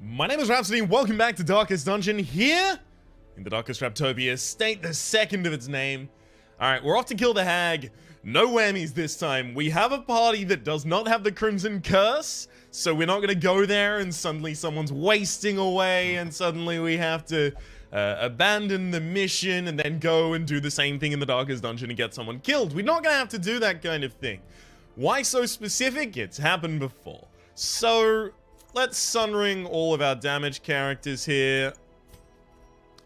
My name is Rhapsody and welcome back to Darkest Dungeon here in the Darkest Raptopia, state the second of its name. Alright, we're off to kill the hag. No whammies this time. We have a party that does not have the Crimson Curse, so we're not gonna go there and suddenly someone's wasting away and suddenly we have to abandon the mission and then go and do the same thing in the Darkest Dungeon and get someone killed. We're not gonna have to do that kind of thing. Why so specific? It's happened before. So let's sunring all of our damage characters here.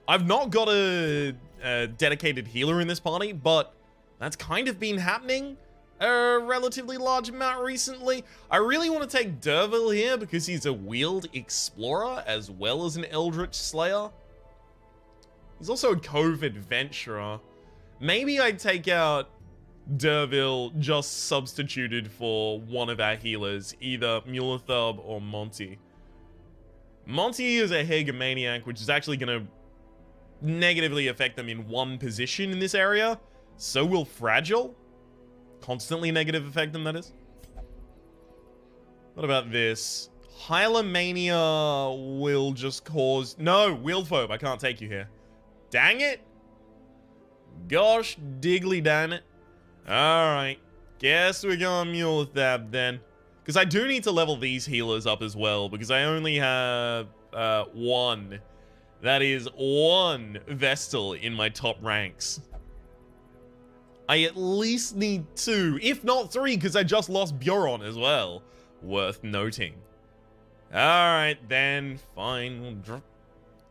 I've not got a dedicated healer in this party, but that's kind of been happening a relatively large amount recently. I really want to take Dervil here because he's a wheeled explorer as well as an Eldritch Slayer. He's also a Cove adventurer. Maybe I'd take out Dervil just substituted for one of our healers, either Mulethub or Monty. Monty is a Hegemaniac, which is actually going to negatively affect them in one position in this area. So will Fragile. Constantly negative affect them, that is. What about this? Hylamania will just cause... No, Wheelphobe, I can't take you here. Dang it! Gosh diggly damn it. Alright, guess we're going Mulethab then. Because I do need to level these healers up as well, because I only have one. That is one Vestal in my top ranks. I at least need two, if not three, because I just lost Bjoron as well. Worth noting. Alright then, fine, we'll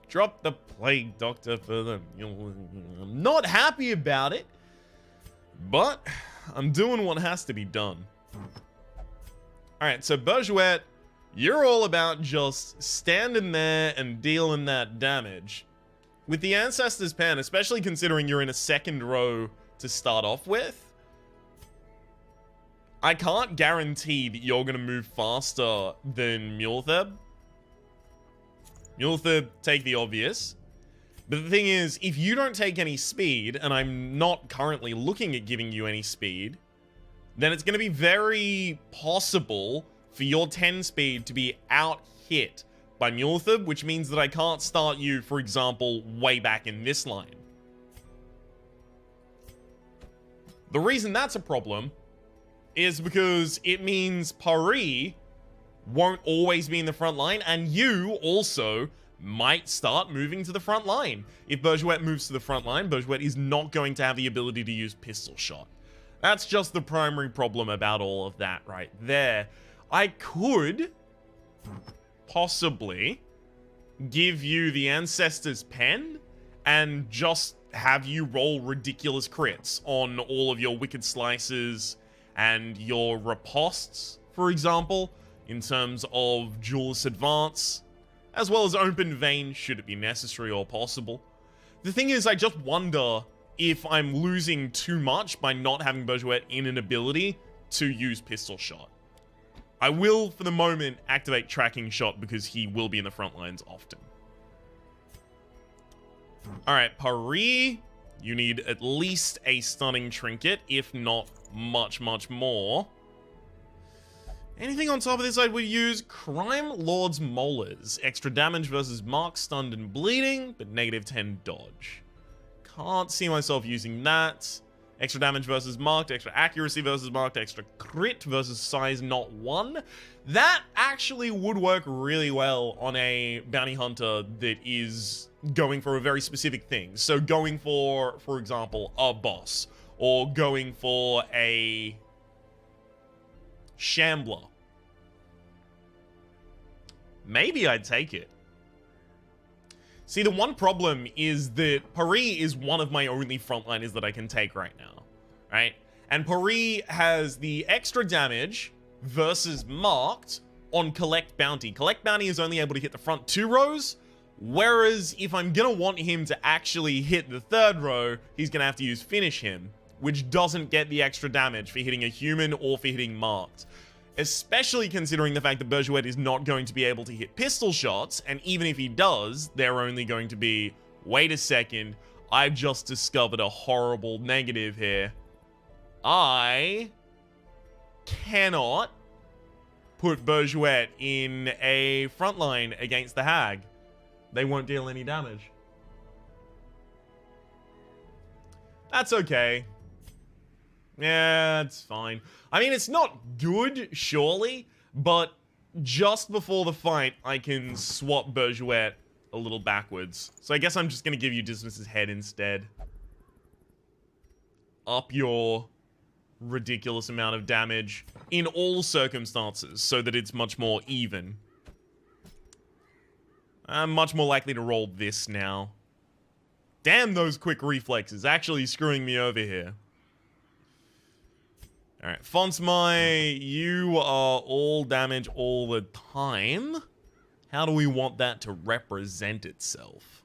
drop the Plague Doctor for them. I'm not happy about it. But I'm doing what has to be done. Alright, so Bergouet, you're all about just standing there and dealing that damage. With the Ancestor's Pen, especially considering you're in a second row to start off with, I can't guarantee that you're going to move faster than Muletheb. Muletheb, take the obvious. But the thing is, if you don't take any speed, and I'm not currently looking at giving you any speed, then it's going to be very possible for your 10 speed to be out-hit by Muletheb, which means that I can't start you, for example, way back in this line. The reason that's a problem is because it means Paris won't always be in the front line, and you also might start moving to the front line. If Bergouet moves to the front line, Bergouet is not going to have the ability to use Pistol Shot. That's just the primary problem about all of that right there. I could possibly give you the Ancestor's Pen and just have you roll ridiculous crits on all of your Wicked Slices and your Ripostes, for example, in terms of Duelist Advance, as well as Open Vein, should it be necessary or possible. The thing is, I just wonder if I'm losing too much by not having Bergouet in an ability to use Pistol Shot. I will, for the moment, activate Tracking Shot because he will be in the front lines often. Alright, Paris, you need at least a Stunning Trinket, if not much, much more. Anything on top of this I would use? Crime Lord's Molars. Extra damage versus Mark, Stunned, and Bleeding, but negative 10 dodge. Can't see myself using that. Extra damage versus Marked, extra accuracy versus Marked, extra crit versus size not 1. That actually would work really well on a bounty hunter that is going for a very specific thing. So going for example, a boss, or going for a Shambler. Maybe I'd take it. See, the one problem is that Paris is one of my only frontliners that I can take right now, right? And Paris has the extra damage versus Marked on Collect Bounty. Collect Bounty is only able to hit the front 2 rows, whereas if I'm gonna want him to actually hit the 3rd row, he's gonna have to use Finish Him, which doesn't get the extra damage for hitting a human or for hitting Marked. Especially considering the fact that Bergouet is not going to be able to hit pistol shots, and even if he does, they're only going to be, wait a second, I've just discovered a horrible negative here. I cannot put Bourgeois in a front line against the Hag. They won't deal any damage. That's okay. Yeah, it's fine. I mean, it's not good, surely, but just before the fight, I can swap Bourgeois a little backwards. So I guess I'm just going to give you Dismas's head instead. Up your ridiculous amount of damage in all circumstances so that it's much more even. I'm much more likely to roll this now. Damn, those quick reflexes actually screwing me over here. Alright, Fontsmai, you are all damage all the time. How do we want that to represent itself?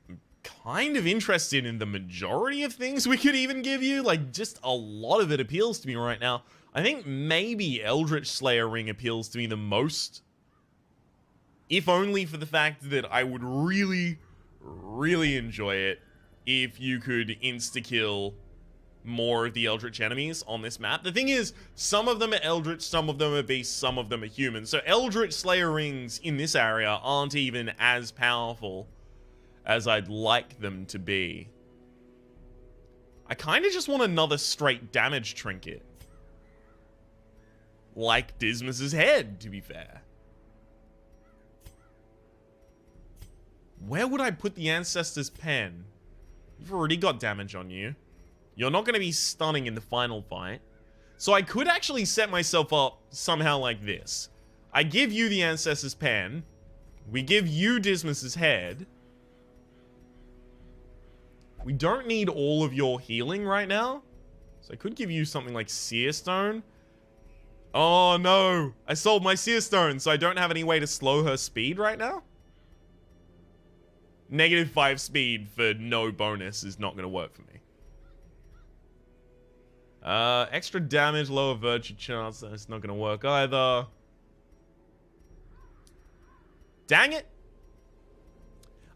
I'm kind of interested in the majority of things we could even give you. Like, just a lot of it appeals to me right now. I think maybe Eldritch Slayer Ring appeals to me the most. If only for the fact that I would really, really enjoy it if you could insta-kill more of the Eldritch enemies on this map. The thing is, some of them are Eldritch, some of them are beasts, some of them are human. So Eldritch Slayer Rings in this area aren't even as powerful as I'd like them to be. I kind of just want another straight damage trinket. Like Dismas's head, to be fair. Where would I put the Ancestor's Pen? You've already got damage on you. You're not going to be stunning in the final fight. So I could actually set myself up somehow like this. I give you the Ancestor's Pen. We give you Dismas's head. We don't need all of your healing right now. So I could give you something like Seer Stone. Oh no! I sold my Seer Stone, so I don't have any way to slow her speed right now. -5 speed for no bonus is not going to work for me. Extra damage, lower virtue chance, that's not going to work either. Dang it!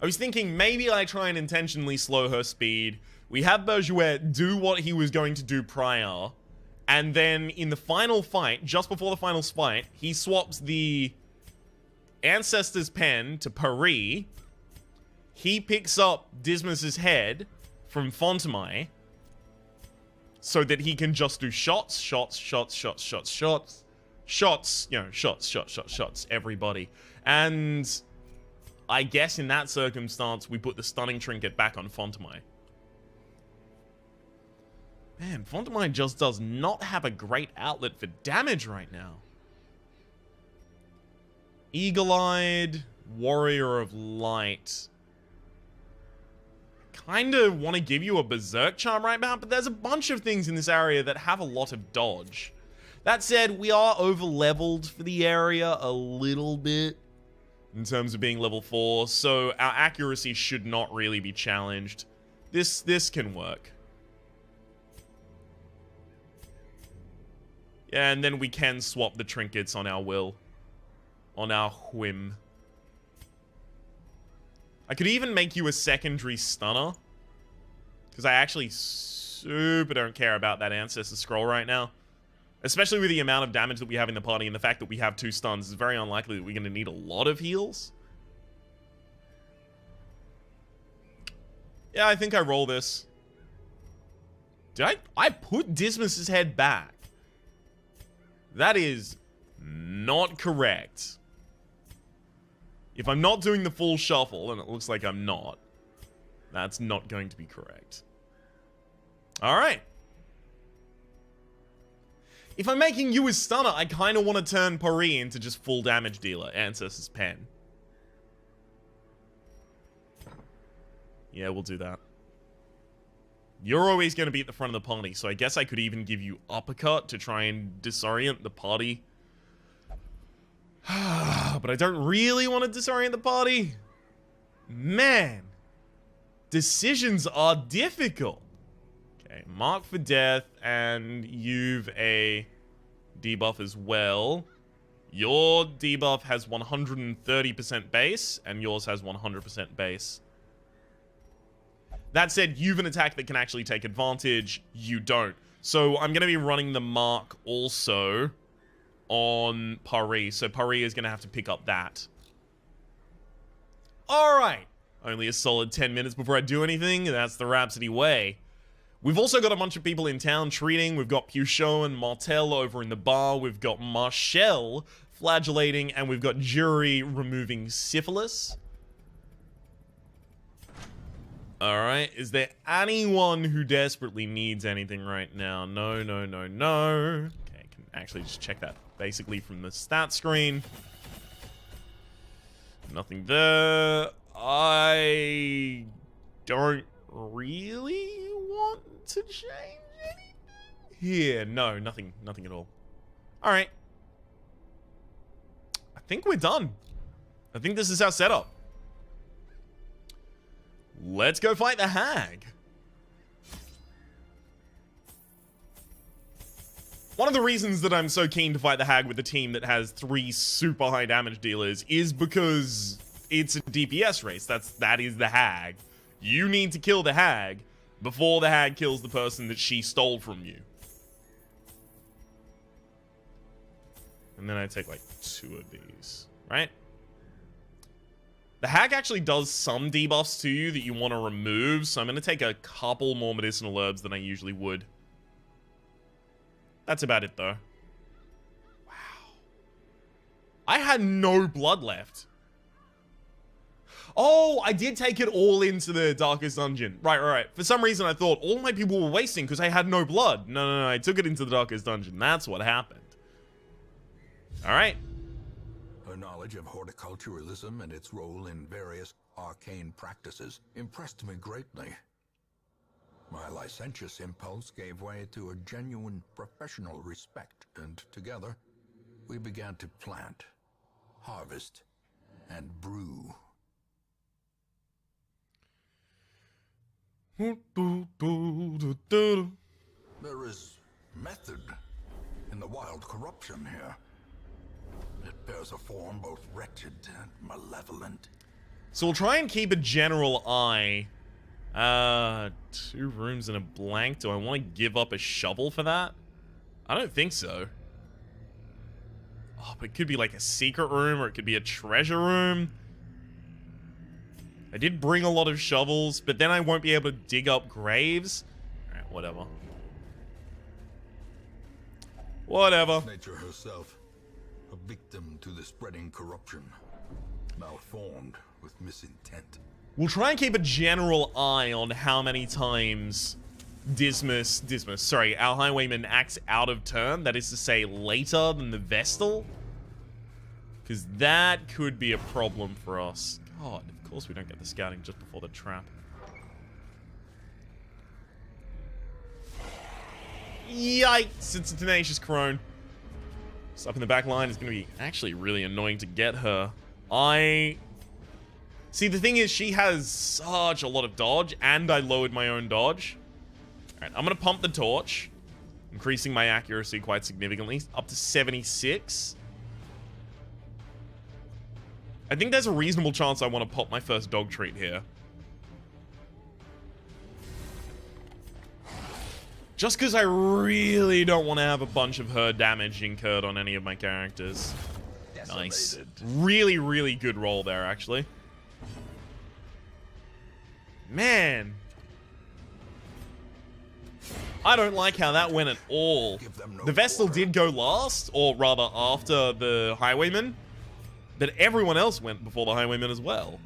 I was thinking maybe I try and intentionally slow her speed. We have Bourgeois do what he was going to do prior, and then in the final fight, just before the final fight, he swaps the Ancestor's Pen to Paris. He picks up Dismas's head from Fontemai so that he can just do shots, everybody. And I guess in that circumstance, we put the stunning trinket back on Fontemai. Man, Fontemai just does not have a great outlet for damage right now. Eagle-Eyed, Warrior of Light. Kind of want to give you a Berserk Charm right now, but there's a bunch of things in this area that have a lot of dodge. That said, we are over-leveled for the area a little bit in terms of being level 4, so our accuracy should not really be challenged. This can work. Yeah, and then we can swap the trinkets on our will. On our whim. I could even make you a secondary stunner. Because I actually super don't care about that Ancestor Scroll right now. Especially with the amount of damage that we have in the party and the fact that we have 2 stuns. It's very unlikely that we're going to need a lot of heals. Yeah, I think I roll this. Did I put Dismas's head back? That is not correct. If I'm not doing the full shuffle, and it looks like I'm not, that's not going to be correct. Alright. If I'm making you a stunner, I kind of want to turn Paris into just full damage dealer, Ancestor's Pen. Yeah, we'll do that. You're always going to be at the front of the party, so I guess I could even give you Uppercut to try and disorient the party. But I don't really want to disorient the party. Man. Decisions are difficult. Okay, Mark for Death, and you've a debuff as well. Your debuff has 130% base, and yours has 100% base. That said, you've an attack that can actually take advantage. You don't. So I'm going to be running the mark also on Paris. So Paris is going to have to pick up that. Alright. Only a solid 10 minutes before I do anything. That's the Rhapsody way. We've also got a bunch of people in town treating. We've got Puchot and Martel over in the bar. We've got Marshall flagellating. And we've got Jury removing syphilis. Alright. Is there anyone who desperately needs anything right now? No, no, no, no. Okay, I can actually just check that basically from the stat screen. Nothing there. I don't really want to change anything here. No, nothing at all. Alright. I think we're done. I think this is our setup. Let's go fight the Hag. One of the reasons that I'm so keen to fight the Hag with a team that has 3 super high damage dealers is because it's a DPS race. That is the Hag. You need to kill the Hag before the Hag kills the person that she stole from you. And then I take like 2 of these, right? The Hag actually does some debuffs to you that you want to remove, so I'm going to take a couple more medicinal herbs than I usually would. That's about it, though. Wow. I had no blood left. Oh, I did take it all into the Darkest Dungeon. Right. For some reason, I thought all my people were wasting because I had no blood. No, I took it into the Darkest Dungeon. That's what happened. Alright. Her knowledge of horticulturalism and its role in various arcane practices impressed me greatly. My licentious impulse gave way to a genuine professional respect, and together, we began to plant, harvest, and brew. There is method in the wild corruption here. It bears a form both wretched and malevolent. So we'll try and keep a general eye. 2 rooms and a blank. Do I want to give up a shovel for that? I don't think so. Oh, but it could be like a secret room, or it could be a treasure room. I did bring a lot of shovels, but then I won't be able to dig up graves. Alright, whatever. Whatever. Nature herself, a victim to the spreading corruption, malformed with misintent. We'll try and keep a general eye on how many times our Highwayman acts out of turn. That is to say, later than the Vestal. Because that could be a problem for us. God, of course we don't get the scouting just before the trap. Yikes, it's a Tenacious Crone. Up in the back line is going to be actually really annoying to get her. See, the thing is, she has such a lot of dodge, and I lowered my own dodge. Alright, I'm going to pump the torch, increasing my accuracy quite significantly, up to 76. I think there's a reasonable chance I want to pop my first dog treat here. Just because I really don't want to have a bunch of her damage incurred on any of my characters. Nice. Really, really good roll there, actually. Man. I don't like how that went at all. The Vestal did go last, or rather after the Highwayman, but everyone else went before the Highwayman as well.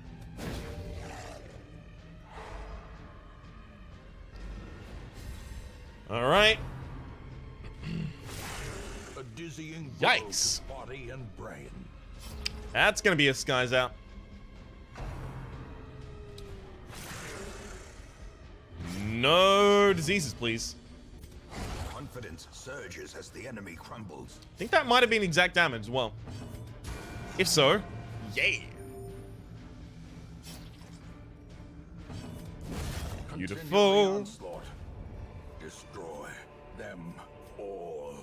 Alright. Yikes. Body and brain. That's gonna be a Skies out. No diseases, please. Confidence surges as the enemy crumbles. I think that might have been exact damage as well. If so, yeah. Beautiful. Destroy them all.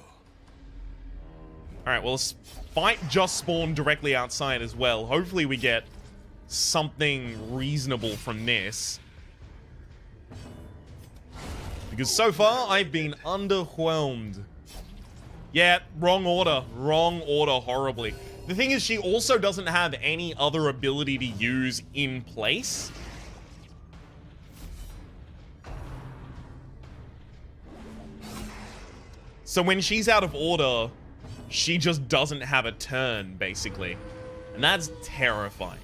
Alright, well, this fight just spawned directly outside as well. Hopefully we get something reasonable from this. Because so far, I've been underwhelmed. Yeah, wrong order. Wrong order horribly. The thing is, she also doesn't have any other ability to use in place. So when she's out of order, she just doesn't have a turn, basically. And that's terrifying.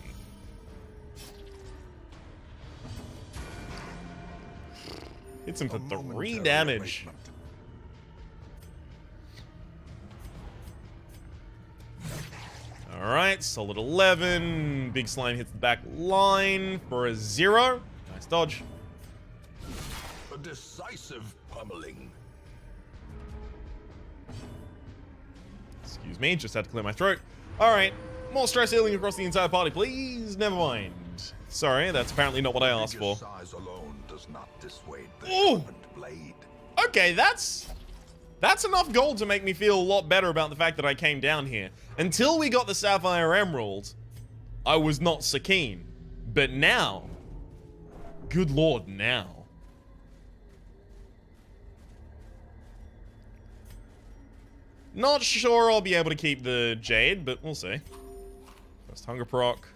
Hits him for 3 damage. Alright, solid 11. Big Slime hits the back line for a 0. Nice dodge. A decisive pummeling. Excuse me, just had to clear my throat. Alright, more stress healing across the entire party, please. Never mind. Sorry, that's apparently not what I asked for. Size alone does not dissuade the Ooh. sharpened blade. Okay, that's enough gold to make me feel a lot better about the fact that I came down here. Until we got the Sapphire Emerald, I was not so keen. But now, good lord, now. Not sure I'll be able to keep the Jade, but we'll see. First Hunger Proc.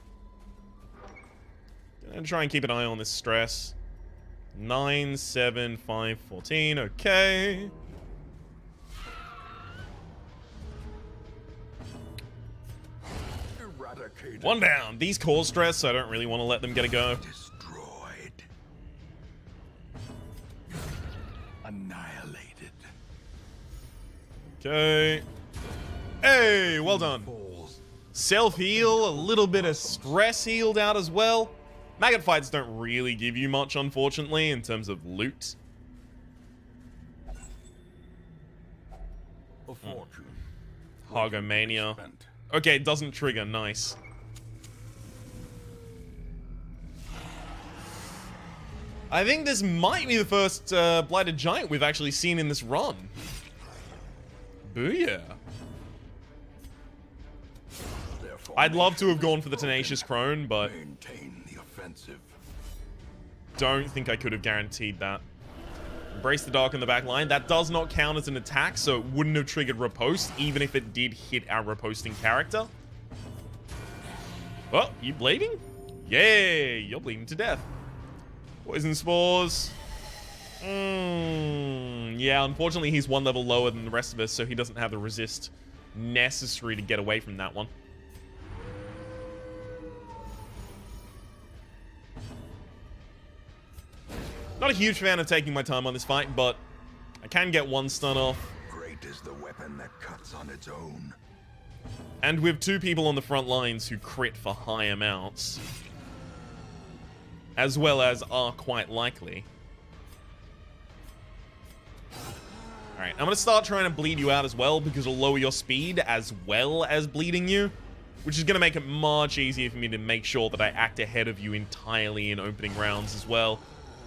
Gonna try and keep an eye on this stress. 9, 7, 5, 14, okay. Eradicated. 1 down. These cause stress, so I don't really want to let them get a go. Destroyed. Annihilated. Okay. Hey, well done. Self-heal, a little bit of stress healed out as well. Maggot fights don't really give you much, unfortunately, in terms of loot. A fortune. Hogomania. Spent. Okay, it doesn't trigger. Nice. I think this might be the first Blighted Giant we've actually seen in this run. Booyah. Therefore, I'd love to have gone for the Tenacious Crone, but maintain the offensive. don't think I could have guaranteed that. Embrace the Dark in the back line. That does not count as an attack, so it wouldn't have triggered riposte, even if it did hit our riposting character. Oh, you bleeding? Yay, you're bleeding to death. Poison Spores. Yeah, unfortunately he's 1 level lower than the rest of us, so he doesn't have the resist necessary to get away from that one. Not a huge fan of taking my time on this fight, but I can get 1 stun off. Great is the weapon that cuts on its own. And with 2 people on the front lines who crit for high amounts, as well as are quite likely. Alright, I'm gonna start trying to bleed you out as well, because it'll lower your speed as well as bleeding you, which is gonna make it much easier for me to make sure that I act ahead of you entirely in opening rounds as well.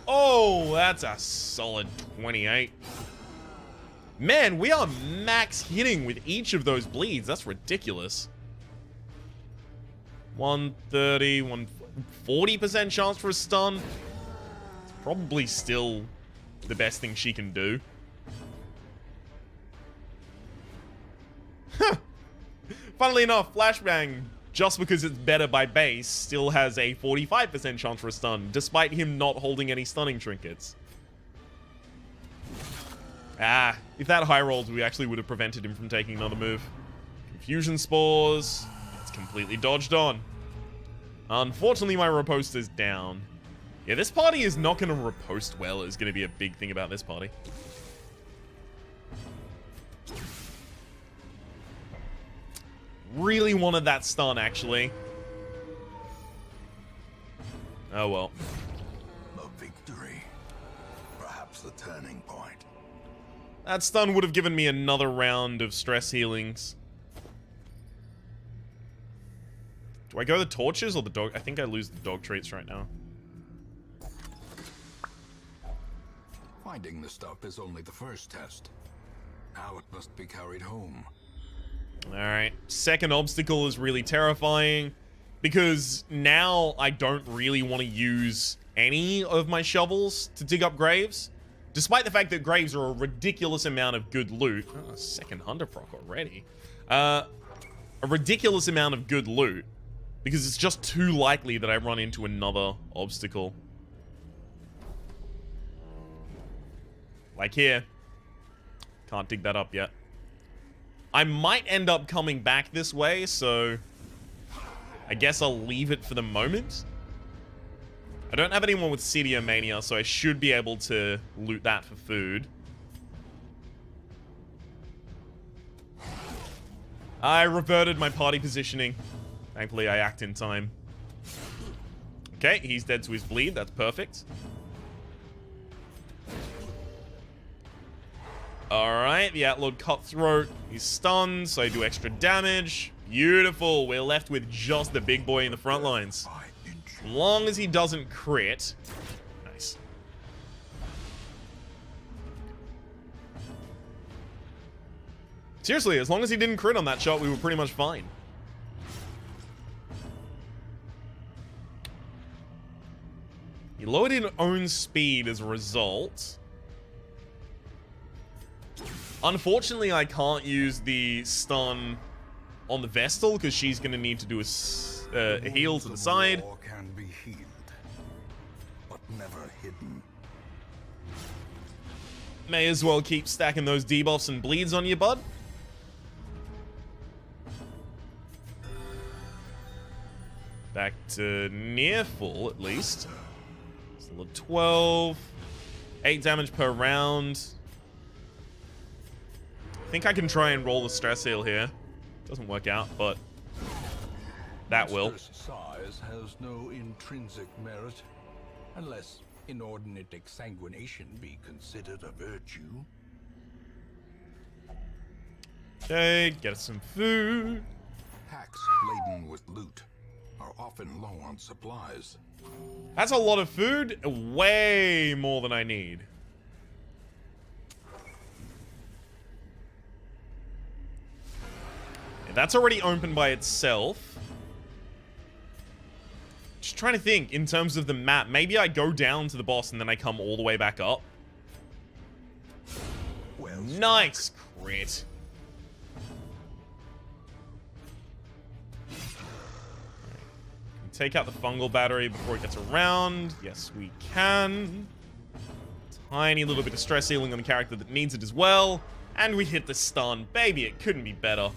Oh, that's a solid 28. Man, we are max hitting with each of those bleeds. That's ridiculous. 130, 140% chance for a stun. It's probably still the best thing she can do. Funnily enough, Flashbang, just because it's better by base, still has a 45% chance for a stun, despite him not holding any stunning trinkets. Ah, if that high rolled, we actually would have prevented him from taking another move. Confusion Spores. It's completely dodged on. Unfortunately, my riposte is down. Yeah, this party is not going to riposte well, is going to be a big thing about this party. Really wanted that stun, actually. Oh well. A victory. Perhaps the turning point. That stun would have given me another round of stress healings. Do I go the torches or the dog? I think I lose the dog traits right now. Finding the stuff is only the first test. Now it must be carried home. Alright, second obstacle is really terrifying, because now I don't really want to use any of my shovels to dig up graves, Despite the fact that graves are a ridiculous amount of good loot. Oh, second hunter proc already. A ridiculous amount of good loot. Because it's just too likely that I run into another obstacle. Like here. Can't dig that up yet. I might end up coming back this way, so I guess I'll leave it for the moment. I don't have anyone with Mania, so I should be able to loot that for food. I reverted my party positioning. Thankfully, I act in time. Okay, he's dead to his bleed. That's perfect. Alright, the outlawed cutthroat. He's stunned, so I do extra damage. Beautiful. We're left with just the big boy in the front lines. As long as he doesn't crit. Nice. Seriously, as long as he didn't crit on that shot, we were pretty much fine. He lowered his own speed as a result. Unfortunately, I can't use the stun on the Vestal because she's going to need to do a heal to the side. War can be healed, but never hidden. May as well keep stacking those debuffs and bleeds on you, bud. Back to near full, at least. Still at 12. 8 damage per round. I think I can try and roll the stress heal here. Doesn't work out, but that will. Size has no intrinsic merit, unless inordinate exsanguination be considered a virtue. Okay, get us some food. Packs laden with loot are often low on supplies. That's a lot of food. Way more than I need. That's already open by itself. Just trying to think in terms of the map. Maybe I go down to the boss and then I come all the way back up. Well, nice crit. Take out the fungal battery before it gets around. Yes, we can. Tiny little bit of stress healing on the character that needs it as well. And we hit the stun. Baby, it couldn't be better.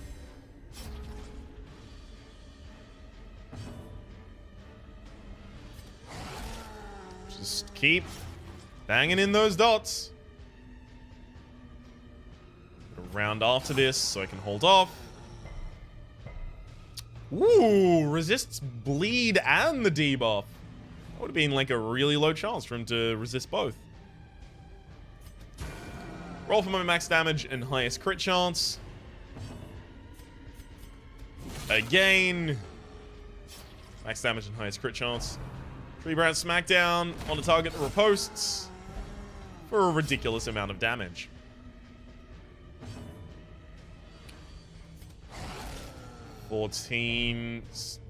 Just keep banging in those dots. Around after this so I can hold off. Ooh, resists bleed and the debuff. That would have been like a really low chance for him to resist both. Roll for my max damage and highest crit chance. Again. Max damage and highest crit chance. Tree Brand Smackdown on the target that riposts for a ridiculous amount of damage. Bleed's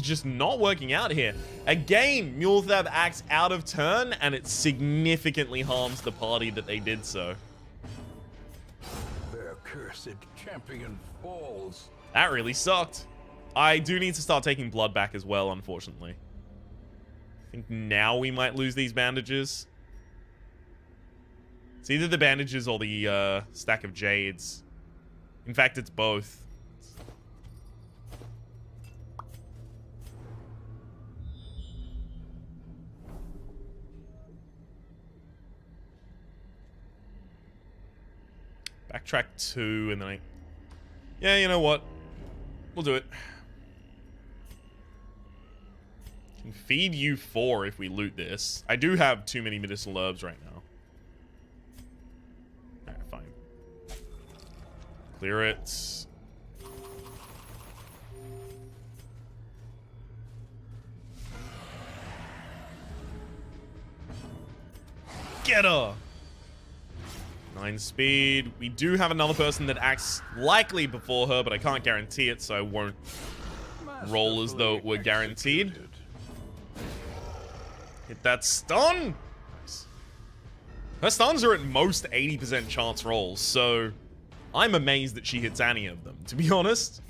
just not working out here. Again, Mulethab acts out of turn, and it significantly harms the party that they did so. Their cursed champion falls. That really sucked. I do need to start taking blood back as well, unfortunately. I think now we might lose these bandages. It's either the bandages or the stack of jades. In fact, it's both. Backtrack 2 and then I... Yeah, you know what? We'll do it. Can feed you 4 if we loot this. I do have too many medicinal herbs right now. Alright, fine. Clear it. Get her! 9 speed. We do have another person that acts likely before her, but I can't guarantee it, so I won't roll as though it were guaranteed. Hit that stun! Her stuns are at most 80% chance rolls, so I'm amazed that she hits any of them, to be honest.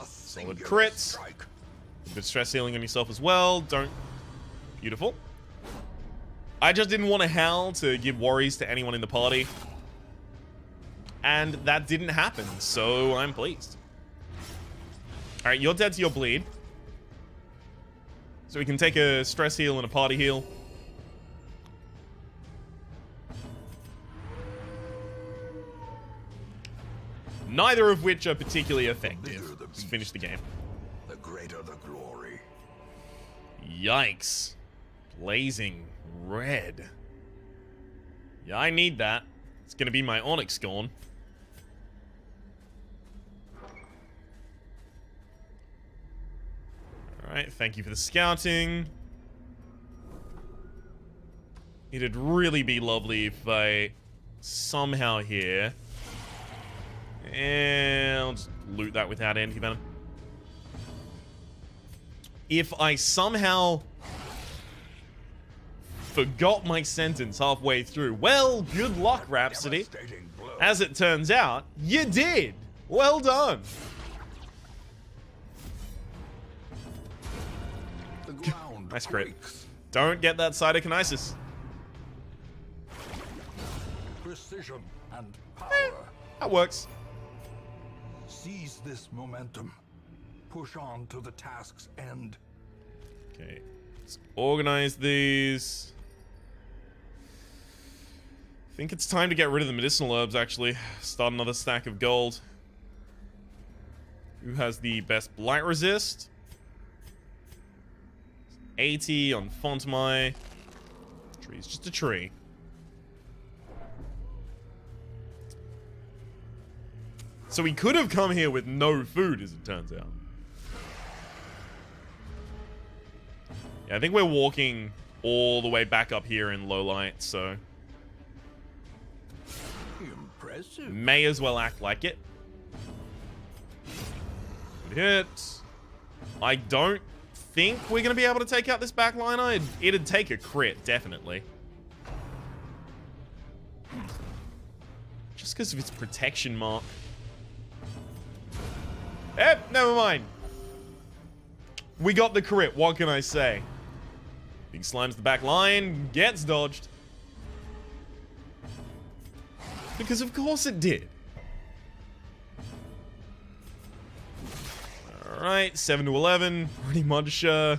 Solid crits. Good stress healing on yourself as well. Don't... Beautiful. I just didn't want to howl to give worries to anyone in the party. And that didn't happen, so I'm pleased. Alright, you're dead to your bleed. So we can take a stress heal and a party heal. Neither of which are particularly effective. Let's finish the game. The greater the glory. Yikes. Blazing red. Yeah, I need that. It's gonna be my Onyx gone. Alright, thank you for the scouting. It'd really be lovely if I somehow here... And I'll just loot that without anti-venom. If I somehow forgot my sentence halfway through, well, good luck, Rhapsody. As it turns out, you did. Well done. Nice crit. Don't get that cytokinesis. Precision and power. That works. Seize this momentum. Push on to the task's end. Okay, let's organize these. I think it's time to get rid of the medicinal herbs, actually. Start another stack of gold. Who has the best blight resist? 80 on Fontmai. Tree's just a tree. So we could have come here with no food, as it turns out. Yeah, I think we're walking all the way back up here in low light, so... Impressive. May as well act like it. Good hit. I don't think we're going to be able to take out this backliner. It'd take a crit, definitely. Just because of its protection mark. Never mind. We got the crit, what can I say? Big Slime's the back line, gets dodged. Because of course it did. Alright, 7 to 11. Pretty much the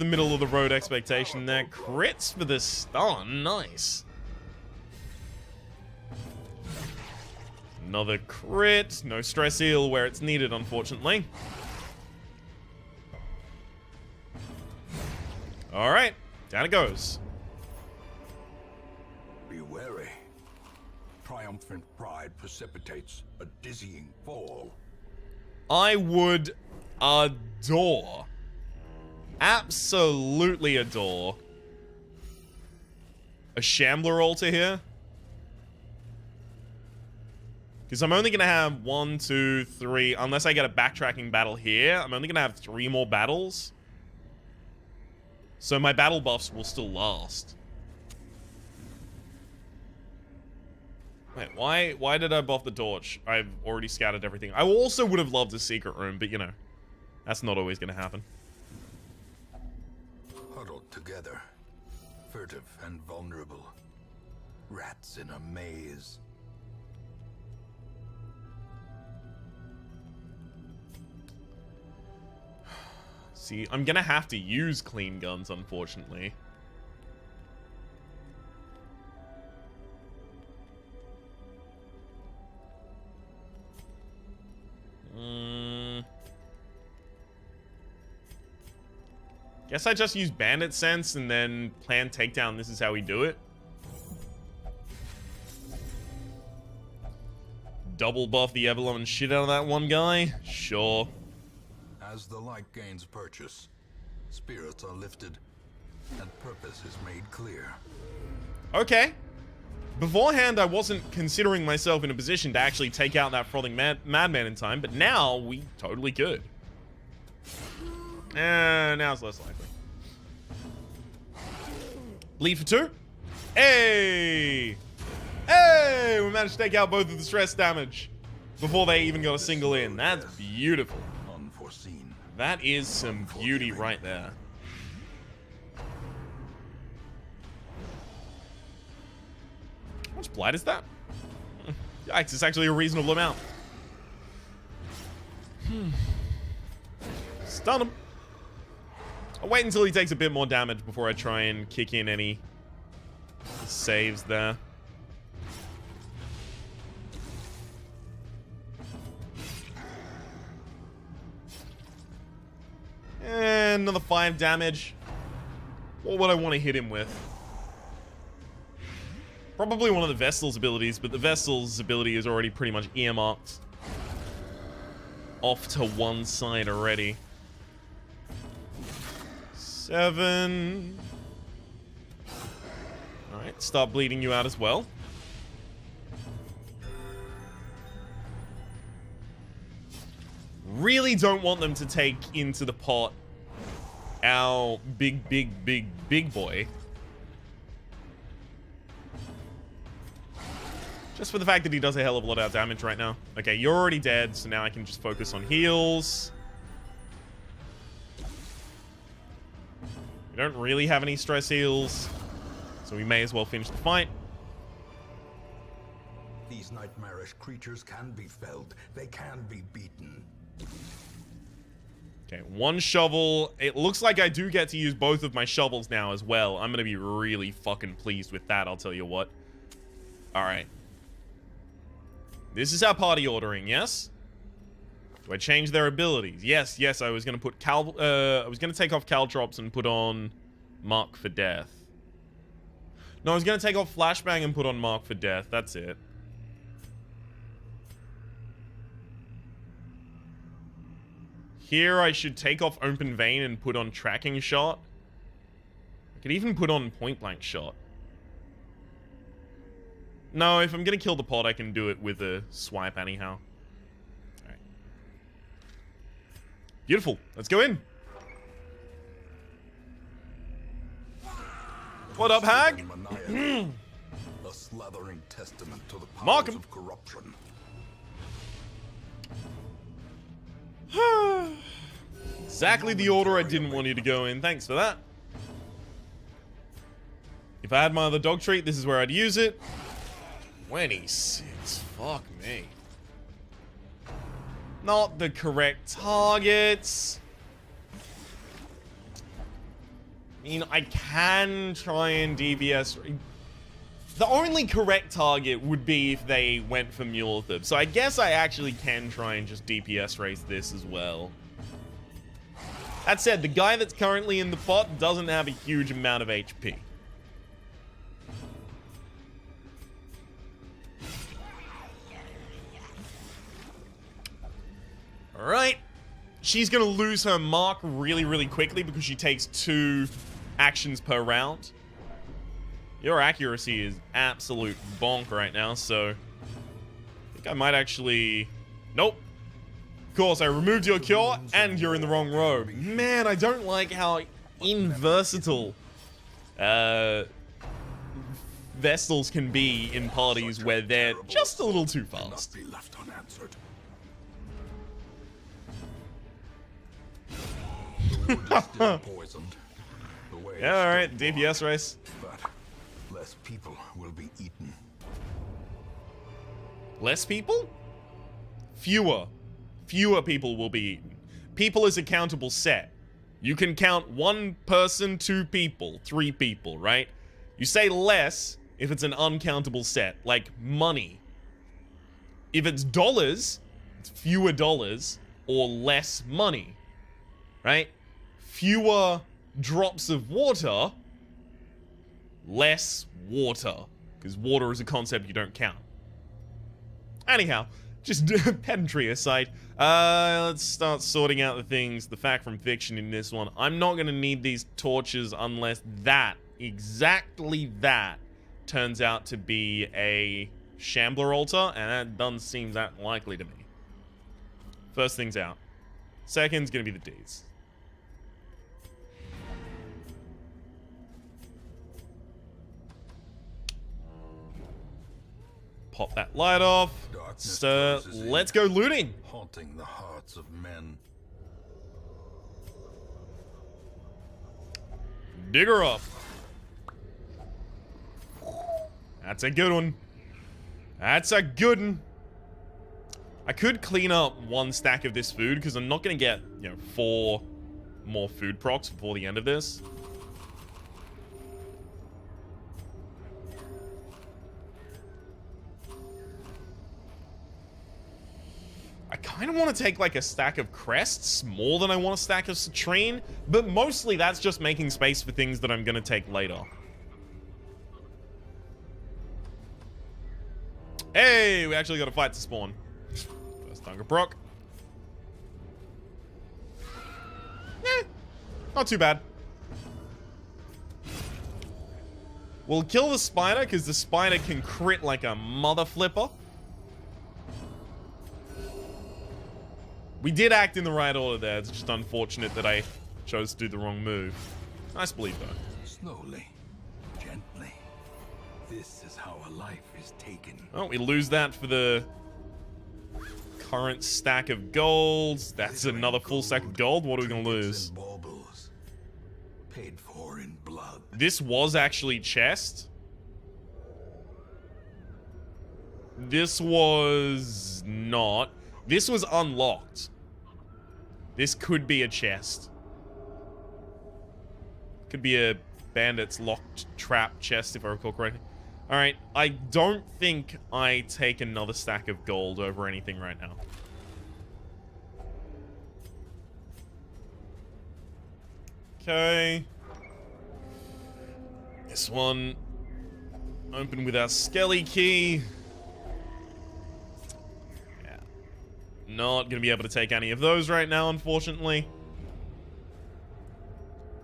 middle of the road expectation there. Crits for the stun, nice. Another crit. No stress heal where it's needed, unfortunately. Alright, down it goes. Be wary. Triumphant pride precipitates a dizzying fall. I would adore, absolutely adore, a Shambler altar here. Because I'm only going to have 1, 2, 3, unless I get a backtracking battle here, I'm only going to have 3 more battles. So my battle buffs will still last. Wait, why did I buff the torch? I've already scouted everything. I also would have loved a secret room, but you know, that's not always going to happen. Huddled together, furtive and vulnerable. Rats in a maze. See, I'm going to have to use clean guns, unfortunately. Guess I just use Bandit Sense and then plan takedown. This is how we do it. Double buff the Evelyn shit out of that one guy? Sure. As the light gains purchase, spirits are lifted, and purpose is made clear. Okay. Beforehand, I wasn't considering myself in a position to actually take out that frothing madman in time, but now we totally could. Now it's less likely. Bleed for 2. Hey! Hey! We managed to take out both of the stress damage before they even got a single in. That's beautiful. Unforeseen. That is some beauty right there. How much blight is that? Yikes, it's actually a reasonable amount. Stun him. I'll wait until he takes a bit more damage before I try and kick in any saves there. And another 5 damage. What would I want to hit him with? Probably one of the Vestal's abilities, but the Vestal's ability is already pretty much earmarked off to one side already. 7. Alright, start bleeding you out as well. Really don't want them to take into the pot our big boy. Just for the fact that he does a hell of a lot of damage right now. Okay, you're already dead, so now I can just focus on heals. We don't really have any stress heals, so we may as well finish the fight. These nightmarish creatures can be felled. They can be beaten. Okay, 1 shovel. It looks like I do get to use both of my shovels now as well. I'm gonna be really fucking pleased with that, I'll tell you what. Alright. This is our party ordering, yes? Do I change their abilities? Yes, yes, I was gonna put I was gonna take off Caltrops and put on Mark for Death. No, I was gonna take off Flashbang and put on Mark for Death, that's it. Here I should take off Open Vein and put on Tracking Shot. I could even put on Point Blank Shot. No, if I'm gonna kill the pod, I can do it with a swipe anyhow. Alright. Beautiful. Let's go in. What up, Hag? A slathering testament to the Mark powers him. of corruption. Exactly the order I didn't want you to go in. Thanks for that. If I had my other dog treat, this is where I'd use it. 26. Fuck me. Not the correct targets. I mean, I can try and DBS. The only correct target would be if they went for Mulethub. So I guess I actually can try and just DPS race this as well. That said, the guy that's currently in the pot doesn't have a huge amount of HP. Alright. She's gonna lose her mark really, really quickly because she takes 2 actions per round. Your accuracy is absolute bonk right now, so I think I might actually... Nope. Of course, I removed your cure, and you're in the wrong row. Man, I don't like how inversatile Vestals can be in parties where they're just a little too fast. Be left unanswered. The wood is still poisoned. The way Yeah, is alright, still DPS blocked, race. but less people will be eaten. Less people? Fewer. Fewer people will be eaten. People is a countable set. You can count 1 person, 2 people, 3 people, right? You say less if it's an uncountable set, like money. If it's dollars, it's fewer dollars or less money, right? Fewer drops of water, less water, because water is a concept you don't count. Anyhow, just pedantry aside, let's start sorting out the things, the fact from fiction in this one. I'm not going to need these torches unless that, exactly that, turns out to be a Shambler altar, and that doesn't seem that likely to me. First thing's out. Second's going to be the D's. pop that light off. Darkness So closes in, let's go looting. haunting the hearts of men. Dig her up. That's a good one. That's a good one. I could clean up one stack of this food because I'm not going to get, 4 more food procs before the end of this. I kind of want to take like a stack of crests more than I want a stack of citrine, but mostly that's just making space for things that I'm going to take later. Hey, we actually got a fight to spawn. First Dunker proc. Not too bad. We'll kill the spider because the spider can crit like a mother flipper. We did act in the right order there. It's just unfortunate that I chose to do the wrong move. Nice bleed though. Slowly, gently. This is how a life is taken. Oh, we lose that for the current stack of gold. That's another full stack of gold. What are we gonna lose? Baubles, paid for in blood. This was actually chest. This was not. This was unlocked. This could be a chest. Could be a bandit's locked trap chest, if I recall correctly. Alright, I don't think I take another stack of gold over anything right now. Okay. This one. Open with our Skelly key. Yeah. Not gonna be able to take any of those right now, unfortunately.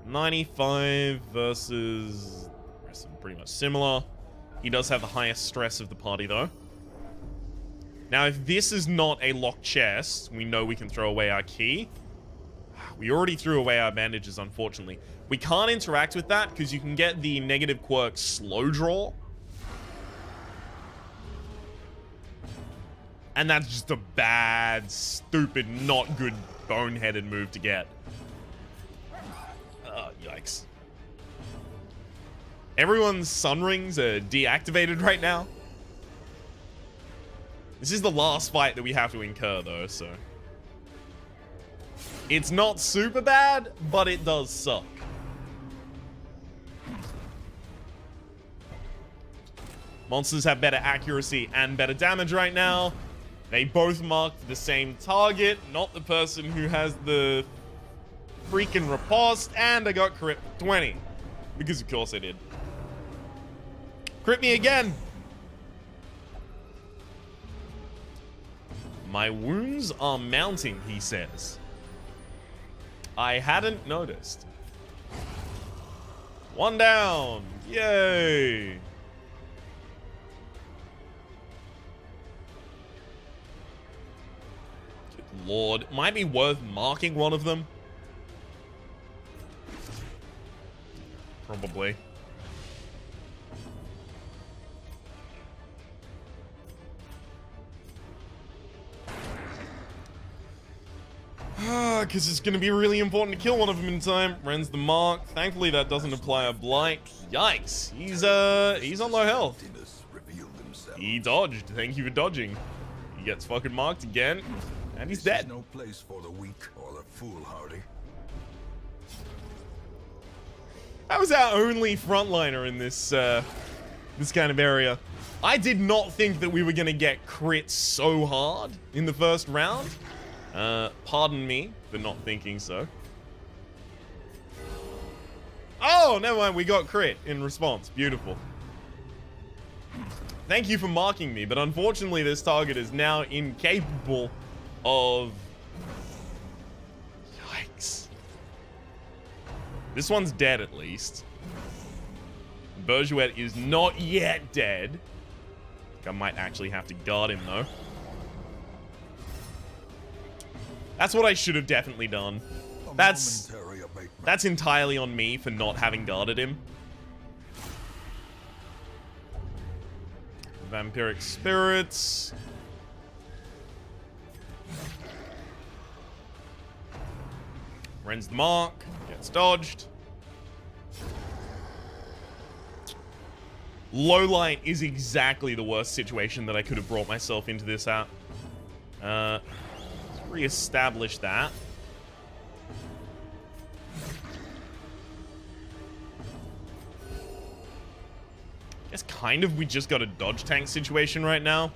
95 versus... rest of them pretty much similar. He does have the highest stress of the party, though. Now, if this is not a locked chest, we know we can throw away our key. We already threw away our bandages, unfortunately. We can't interact with that because you can get the negative quirk slow draw. And that's just a bad, stupid, not good, boneheaded move to get. Yikes. Everyone's sun rings are deactivated right now. This is the last fight that we have to incur, though, so... it's not super bad, but it does suck. Monsters have better accuracy and better damage right now. They both marked the same target, not the person who has the freaking riposte, and I got crit 20. Because of course I did. Crit me again! My wounds are mounting, he says. I hadn't noticed. One down! Yay! Good lord. Might be worth marking one of them. Probably. Because it's going to be really important to kill one of them in time. Ren's the mark. Thankfully, that doesn't apply a blight. Yikes. He's on low health. He dodged. Thank you for dodging. He gets fucking marked again. And he's dead. No place for the weak or the foolhardy. That was our only frontliner in this this kind of area. I did not think that we were going to get crit so hard in the first round. Pardon me for not thinking so. Oh, never mind. We got crit in response. Beautiful. Thank you for marking me, but unfortunately this target is now incapable of... Yikes. This one's dead, at least. Bergouet is not yet dead. I might actually have to guard him, though. That's what I should have definitely done. That's entirely on me for not having guarded him. vampiric spirits. Rends the mark. Gets dodged. Low light is exactly the worst situation that I could have brought myself into this at. Let's re-establish that. Guess kind of we just got a dodge tank situation right now.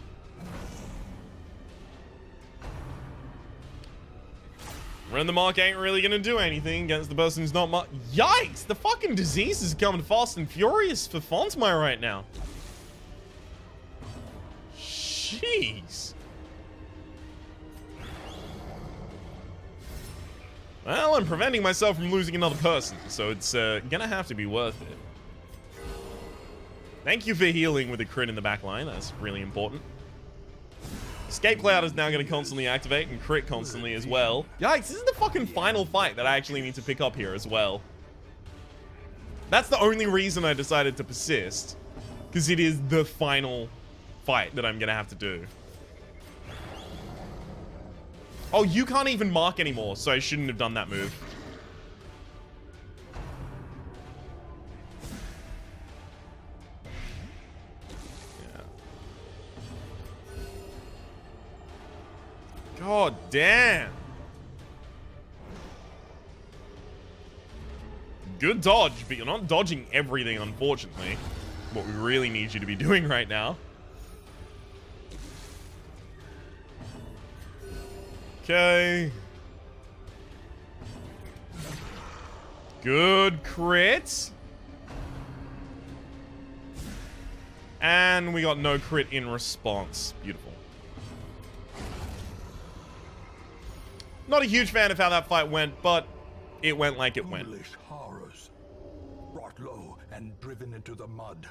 Run the mark ain't really gonna do anything against the person who's not marked. Yikes! The fucking disease is coming fast and furious for Fonzmire right now. Jeez. Well, I'm preventing myself from losing another person, so it's gonna have to be worth it. Thank you for healing with a crit in the back line. That's really important. Escape Cloud is now going to constantly activate and crit constantly as well. Yikes, this is the fucking final fight that I actually need to pick up here as well. That's the only reason I decided to persist. Because it is the final fight that I'm going to have to do. Oh, you can't even mark anymore, so I shouldn't have done that move. God damn. Good dodge, but you're not dodging everything, unfortunately. What we really need you to be doing right now. Okay. Good crit. And we got no crit in response. Beautiful. Not a huge fan of how that fight went, but it went like it went. Foolish horrors, brought low and driven into the mud.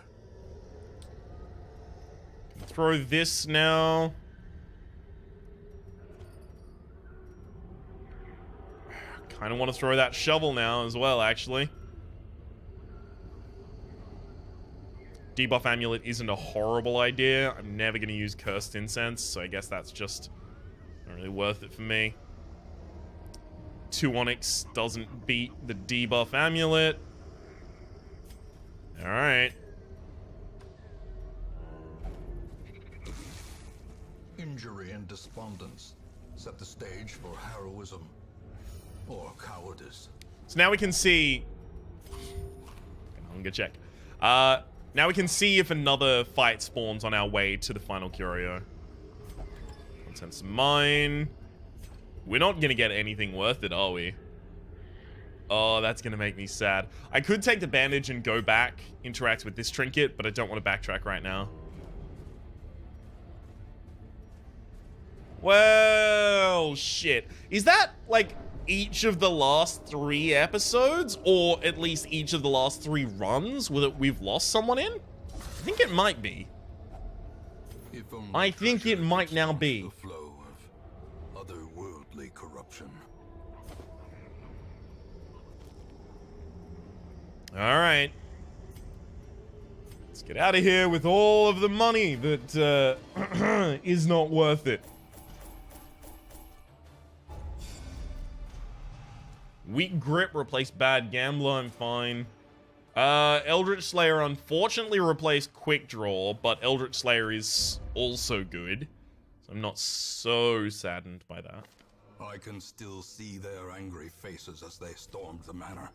Throw this now. Kind of want to throw that shovel now as well, actually. Debuff Amulet isn't a horrible idea. I'm never going to use Cursed Incense, so I guess that's just not really worth it for me. 2 Onyx doesn't beat the debuff amulet. Alright. Injury and despondence set the stage for heroism or cowardice. So now we can see... I'm gonna check. Now we can see if another fight spawns on our way to the final curio. Contents of mine. We're not gonna get anything worth it, are we? Oh, that's gonna make me sad. I could take the bandage and go back, interact with this trinket, but I don't want to backtrack right now. Well, shit. Is that, like, each of the last 3 episodes? Or at least each of the last 3 runs that we've lost someone in? I think it might be. I think it might now be. Corruption. All right. Let's get out of here with all of the money that is not worth it. Weak Grip replaced Bad Gambler. I'm fine. Eldritch Slayer unfortunately replaced Quick Draw, but Eldritch Slayer is also good. So I'm not so saddened by that. I can still see their angry faces as they stormed the manor.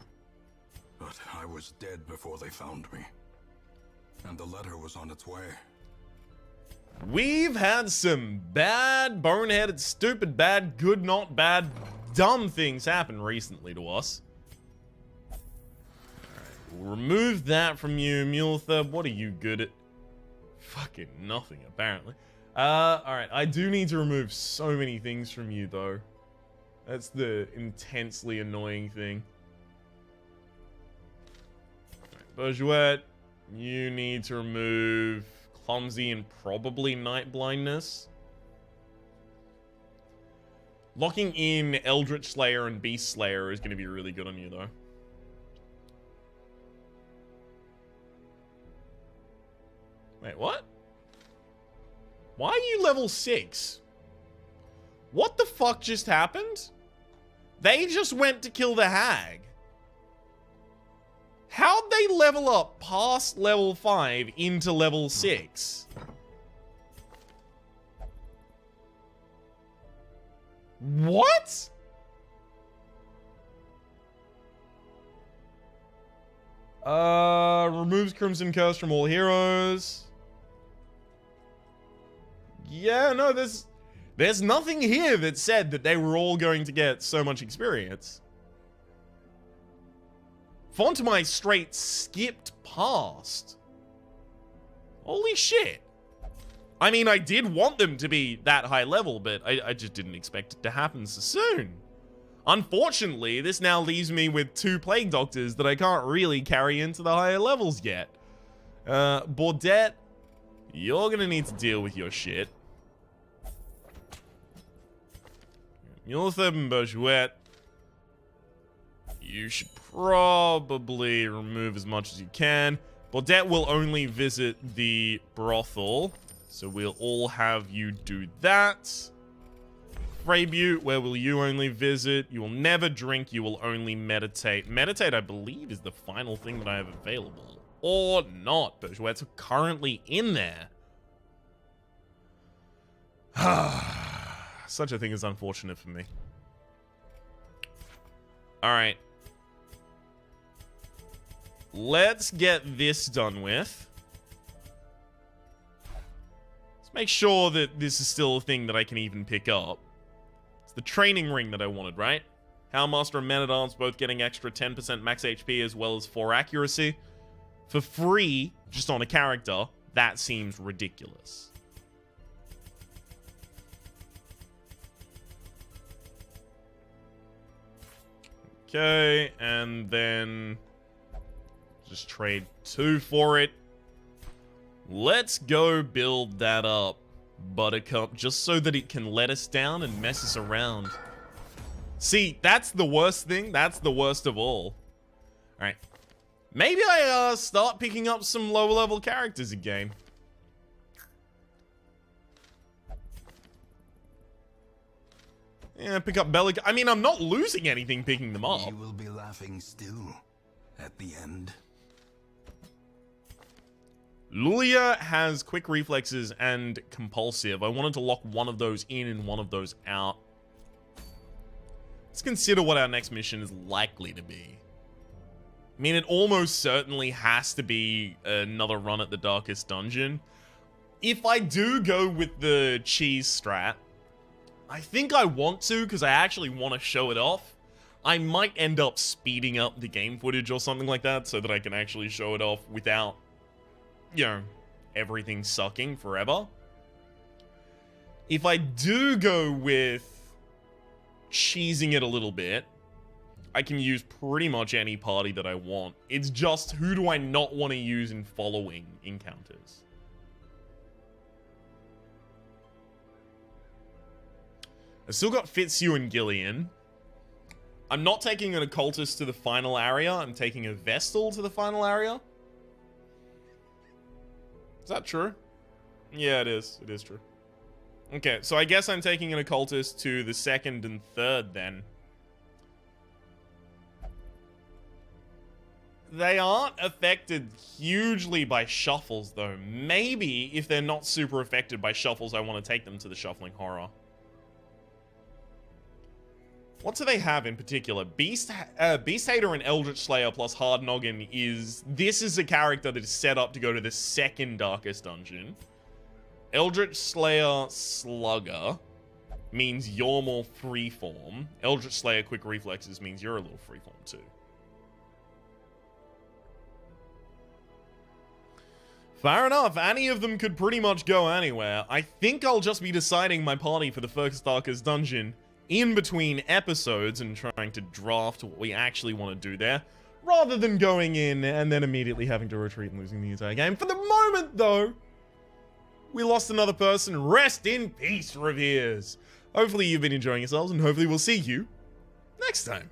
But I was dead before they found me. And the letter was on its way. We've had some bad, boneheaded, stupid, bad, good, not bad, dumb things happen recently to us. Alright, we'll remove that from you, Mulethub. What are you good at? Fucking nothing, apparently. Alright, I do need to remove so many things from you, though. That's the intensely annoying thing. Right, Bourgeois, you need to remove Clumsy and probably Night Blindness. Locking in Eldritch Slayer and Beast Slayer is going to be really good on you, though. Wait, what? Why are you level 6? What the fuck just happened? They just went to kill the hag. How'd they level up past level 5 into level 6? What? Removes Crimson Curse from all heroes. Yeah, no, there's nothing here that said that they were all going to get so much experience. Fontamai straight skipped past. Holy shit. I mean, I did want them to be that high level, but I just didn't expect it to happen so soon. Unfortunately, this now leaves me with 2 Plague Doctors that I can't really carry into the higher levels yet. Baudet, you're gonna need to deal with your shit. Muletheb and Bergouet, you should probably remove as much as you can. Baudet will only visit the brothel, so we'll all have you do that. Freybute, where will you only visit? You will never drink, you will only meditate. Meditate, I believe, is the final thing that I have available. Or not, Bergouet's currently in there. Such a thing is unfortunate for me. Alright. Let's get this done with. Let's make sure that this is still a thing that I can even pick up. It's the training ring that I wanted, right? Houndmaster and Men-at-Arms both getting extra 10% max HP as well as 4 accuracy. For free, just on a character, that seems ridiculous. Okay, and then just trade 2 for it. Let's go build that up, Buttercup, just so that it can let us down and mess us around. See, that's the worst thing. That's the worst of all. Alright. Maybe I start picking up some lower level characters again. Yeah, pick up Bellic. I mean, I'm not losing anything picking them up. You will be laughing still at the end. Lulia has quick reflexes and compulsive. I wanted to lock one of those in and one of those out. Let's consider what our next mission is likely to be. I mean, it almost certainly has to be another run at the Darkest Dungeon. If I do go with the cheese strat, I think I want to because I actually want to show it off. I might end up speeding up the game footage or something like that so that I can actually show it off without, you know, everything sucking forever. If I do go with cheesing it a little bit, I can use pretty much any party that I want. It's just who do I not want to use in following encounters? I still got Fitzhugh and Gillian. I'm not taking an occultist to the final area. I'm taking a Vestal to the final area. Is that true? Yeah, it is. It is true. Okay, so I guess I'm taking an occultist to the second and third then. They aren't affected hugely by shuffles though. Maybe if they're not super affected by shuffles, I want to take them to the Shuffling Horror. What do they have in particular? Beast Hater and Eldritch Slayer plus Hard Noggin is... This is a character that is set up to go to the second Darkest Dungeon. Eldritch Slayer Slugger means you're more freeform. Eldritch Slayer Quick Reflexes means you're a little freeform too. Fair enough. Any of them could pretty much go anywhere. I think I'll just be deciding my party for the first Darkest Dungeon in between episodes and trying to draft what we actually want to do there, rather than going in and then immediately having to retreat and losing the entire game. For the moment, though, we lost another person. Rest in peace, Reveres. Hopefully you've been enjoying yourselves, and hopefully we'll see you next time.